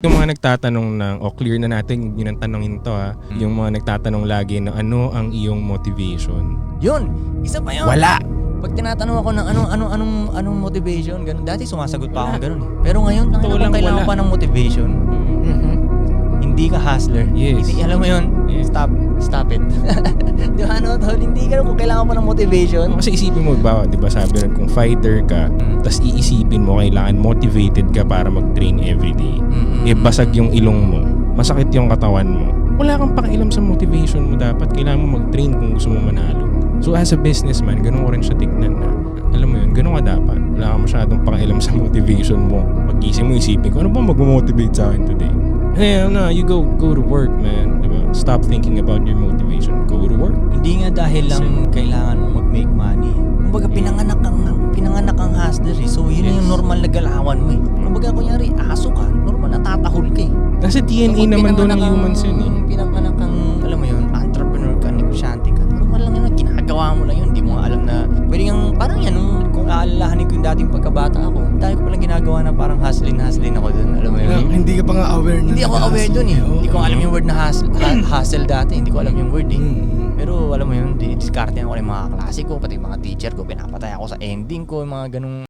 Yung mga nagtatanong ng, clear na natin yun ang tanongin to ha. Yung mga nagtatanong lagi na ano ang iyong motivation? Yun, isa pa yun. Wala! Pag tinatanong ako ng anong motivation, ganun. Dati sumasagot pa ako ganun eh. Pero ngayon, kung kailangan pa ng motivation, hindi ka hustler. Yes. Hindi, alam mo yun, stop it. Di ba ano, tol? Hindi ka kung kailangan pa ng motivation. Kasi isipin mo, di ba sabi nun, kung fighter ka, tas iisipin mo, kailangan motivated ka para mag-train everyday. Basag yung ilong mo, masakit yung katawan mo. Wala kang pakialam sa motivation mo dapat. Kailangan mo mag-train kung gusto mo manalo. So as a businessman, ganun ko rin siya tignan na, alam mo yun, ganun ka dapat. Wala kang masyadong pakialam sa motivation mo. Pag-isip mo, isipin ko, ano ba mag-motivate sa akin today? Hey, no, you go to work, man. Diba? Stop thinking about your motivation. Go to work. Hindi nga dahil lang kailangan mo mag-make money. Kumbaga, pinanganak kang hustler eh. So, yun yung normal na galawan mo eh. Kumbaga, kunyari, aso ka, normal na tatahol ka eh. Nasa DNA naman doon ng humans yun eh. Pinanganak kang, alam mo yun, entrepreneur ka, negosyante ka. Normal lang yun, ginagawa mo lang yun. Hindi mo alam na, pwede yung, parang yan, kung aalalahanin ko yung dating pagkabata ako, dahil ko palang ginagawa na parang hustling ako dun. Alam mo yun? Hindi ka pa nga aware na. Hindi ako aware dun eh. Hindi ko alam yung word na hustle dati. Hindi ko alam yung word eh. Pero alam mo yun, diskarte ako ng mga klase ko, pati mga teacher ko, pinapatay ako sa ending ko, yung mga ganung